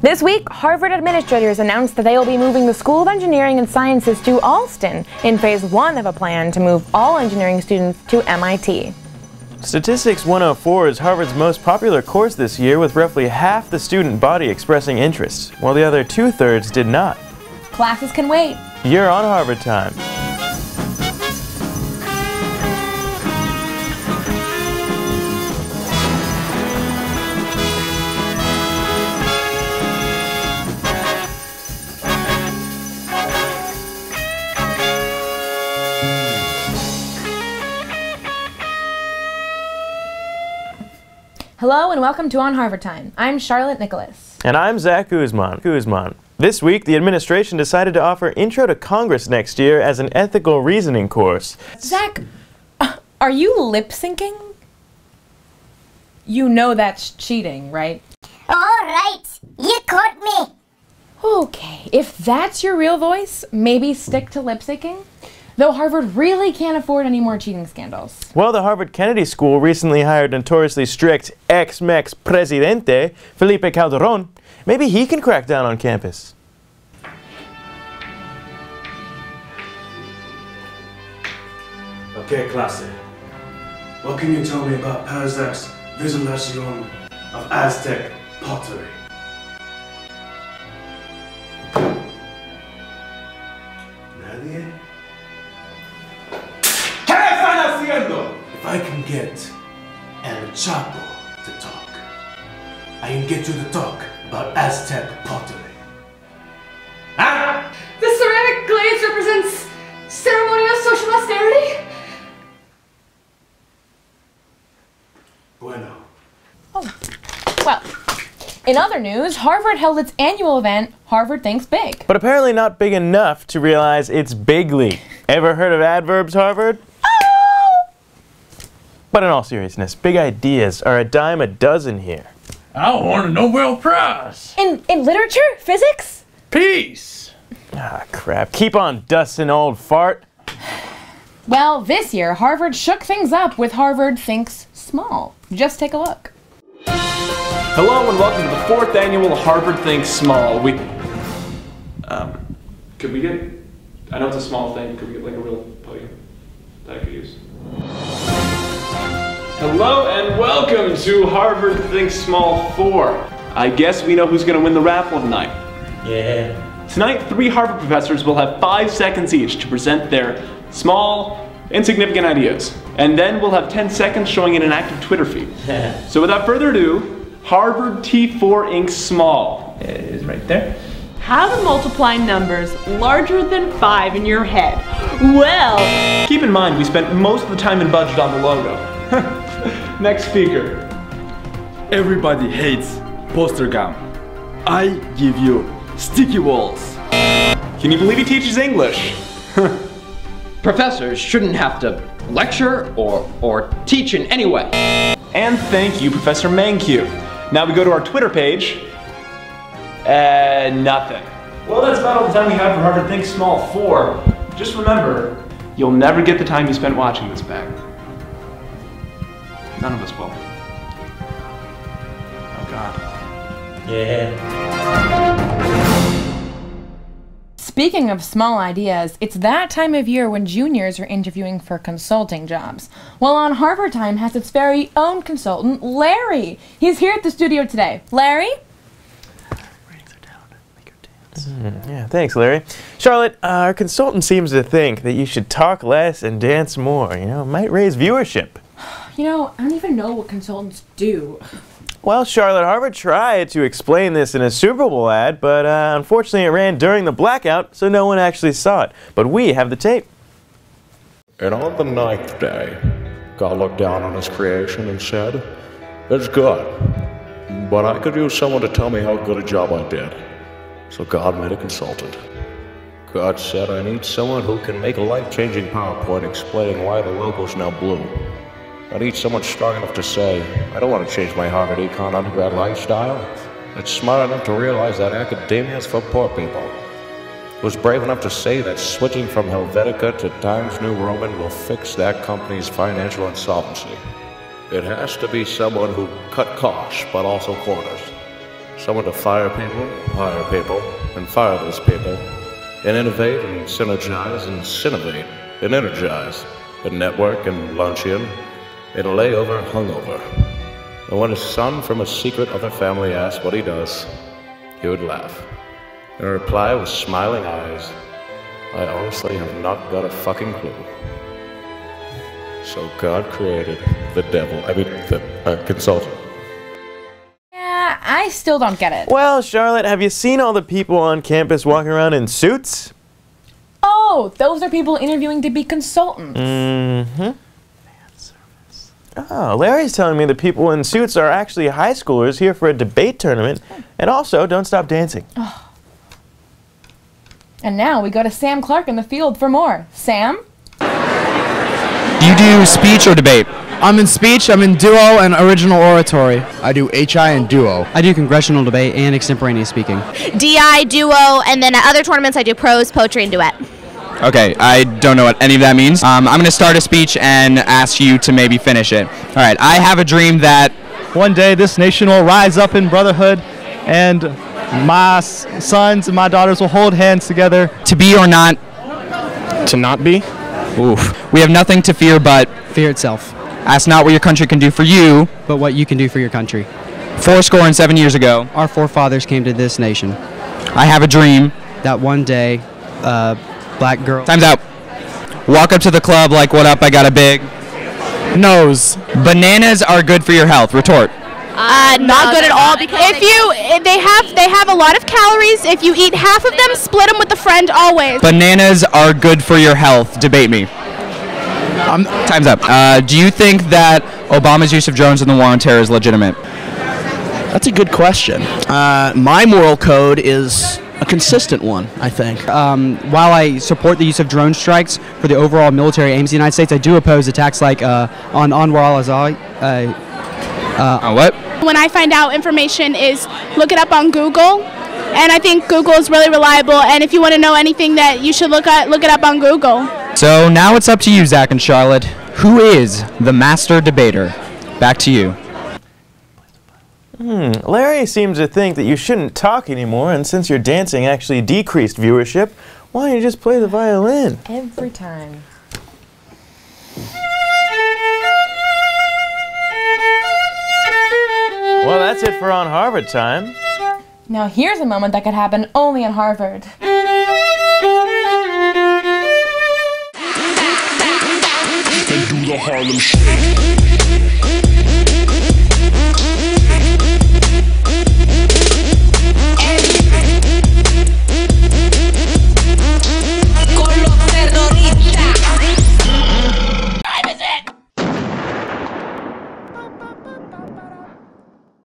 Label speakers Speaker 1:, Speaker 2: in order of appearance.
Speaker 1: This week, Harvard administrators announced that they will be moving the School of Engineering and Sciences to Alston in phase 1 of a plan to move all engineering students to MIT.
Speaker 2: Statistics 104 is Harvard's most popular course this year, with roughly half the student body expressing interest, while the other 2/3 did not.
Speaker 1: Classes can wait.
Speaker 2: You're on Harvard Time.
Speaker 1: Hello and welcome to On Harvard Time. I'm Charlotte Nicholas.
Speaker 2: And I'm Zach Guzman. This week, the administration decided to offer Intro to Congress next year as an ethical reasoning course.
Speaker 1: Zach, are you lip syncing? You know that's cheating, right?
Speaker 3: All right, you caught me.
Speaker 1: Okay, if that's your real voice, maybe stick to lip syncing. Though Harvard really can't afford any more cheating scandals.
Speaker 2: Well, the Harvard Kennedy School recently hired notoriously strict ex-mex presidente Felipe Calderón. Maybe he can crack down on campus.
Speaker 4: Okay, clase. What can you tell me about Parzak's visualization of Aztec pottery? Nadie? If I can get El Chapo to talk, I can get you to talk about Aztec pottery. Huh?
Speaker 5: The ceramic glaze represents ceremonial social austerity?
Speaker 4: Bueno.
Speaker 1: Oh, well. In other news, Harvard held its annual event, Harvard Thinks Big.
Speaker 2: But apparently not big enough to realize it's bigly. Ever heard of adverbs, Harvard? But in all seriousness, big ideas are a dime a dozen here.
Speaker 6: I want a Nobel Prize.
Speaker 1: In literature? Physics?
Speaker 6: Peace.
Speaker 2: Ah, crap. Keep on dusting, old fart.
Speaker 1: Well, this year, Harvard shook things up with Harvard Thinks Small. Just take a look.
Speaker 7: Hello and welcome to the 4th annual Harvard Thinks Small. Could we get, I know it's a small thing, could we get like a real podium that I could use? Hello and welcome to Harvard Thinks Small 4. I guess we know who's going to win the raffle tonight.
Speaker 2: Yeah.
Speaker 7: Tonight, 3 Harvard professors will have 5 seconds each to present their small, insignificant ideas. And then we'll have 10 seconds showing in an active Twitter feed. So without further ado, Harvard T4 Inc. Small. It is right there.
Speaker 8: How to multiply numbers larger than 5 in your head. Well,
Speaker 7: keep in mind we spent most of the time and budget on the logo. Next speaker.
Speaker 9: Everybody hates poster gum. I give you sticky walls.
Speaker 7: Can you believe he teaches English?
Speaker 10: Professors shouldn't have to lecture or teach in any way.
Speaker 7: And thank you, Professor Mankiw. Now we go to our Twitter page. Nothing. Well, that's about all the time we have for Harvard Thinks Small 4. Just remember, you'll never get the time you spent watching this back. None of us will. Oh, God.
Speaker 2: Yeah.
Speaker 1: Speaking of small ideas, it's that time of year when juniors are interviewing for consulting jobs. Well, On Harvard Time has its very own consultant, Larry. He's here at the studio today. Larry?
Speaker 2: Yeah, thanks, Larry. Charlotte, our consultant seems to think that you should talk less and dance more. You know, it might raise viewership.
Speaker 1: You know, I don't even know what consultants do.
Speaker 2: Well, Charlotte, Harvard tried to explain this in a Super Bowl ad, but unfortunately it ran during the blackout, so no one actually saw it. But we have the tape.
Speaker 11: And on the 9th day, God looked down on his creation and said, "It's good, but I could use someone to tell me how good a job I did." So God made a consultant. God said, "I need someone who can make a life-changing PowerPoint explaining why the logo's now blue. I need someone strong enough to say, I don't want to change my Harvard Econ undergrad lifestyle. That's smart enough to realize that academia is for poor people. Who's brave enough to say that switching from Helvetica to Times New Roman will fix that company's financial insolvency. It has to be someone who cut costs, but also corners. Someone to fire people, hire people, and fire those people, and innovate and synergize and synovate and energize, and network and lunch in, and layover hungover. And when his son from a secret other family asked what he does, he would laugh. And reply with smiling eyes, I honestly have not got a fucking clue. So God created the consultant.
Speaker 1: Yeah, I still don't get it.
Speaker 2: Well, Charlotte, have you seen all the people on campus walking around in suits?
Speaker 1: Oh, those are people interviewing to be consultants.
Speaker 2: Mm-hmm. Oh, Larry's telling me the people in suits are actually high schoolers here for a debate tournament, and also don't stop dancing.
Speaker 1: Oh. And now we go to Sam Clark in the field for more. Sam?
Speaker 12: Do you do speech or debate?
Speaker 13: I'm in speech, I'm in duo and original oratory. I do HI and duo.
Speaker 14: I do congressional debate and extemporaneous speaking.
Speaker 15: DI, duo, and then at other tournaments I do prose, poetry, and duet.
Speaker 12: Okay, I don't know what any of that means. I'm going to start a speech and ask you to maybe finish it. All right, I have a dream that
Speaker 16: one day this nation will rise up in brotherhood and my sons and my daughters will hold hands together.
Speaker 12: To be or not?
Speaker 16: To not be?
Speaker 12: Oof. We have nothing to fear but
Speaker 14: fear itself.
Speaker 12: Ask not what your country can do for you,
Speaker 14: but what you can do for your country.
Speaker 12: 7 years ago,
Speaker 14: our forefathers came to this nation.
Speaker 12: I have a dream
Speaker 14: that one day, black girl.
Speaker 12: Time's out. Walk up to the club like, what up, I got a big
Speaker 16: nose.
Speaker 12: Bananas are good for your health. Retort.
Speaker 15: Not good at all, because they have a lot of calories. If you eat half of them, split them with a friend always.
Speaker 12: Bananas are good for your health. Debate me. Time's up. Do you think that Obama's use of drones in the war on terror is legitimate?
Speaker 17: That's a good question. My moral code is a consistent one, I think.
Speaker 14: While I support the use of drone strikes for the overall military aims of the United States, I do oppose attacks like on Anwar al-Awlaki.
Speaker 12: What?
Speaker 18: When I find out information is look it up on Google, and I think Google is really reliable, and if you want to know anything that you should look it up on Google.
Speaker 12: So now it's up to you, Zach and Charlotte. Who is the master debater? Back to you.
Speaker 2: Larry seems to think that you shouldn't talk anymore, and since your dancing actually decreased viewership, why don't you just play the violin?
Speaker 1: Every time.
Speaker 2: Well, that's it for On Harvard Time.
Speaker 1: Now here's a moment that could happen only in Harvard.
Speaker 19: Do the Harlem Shake.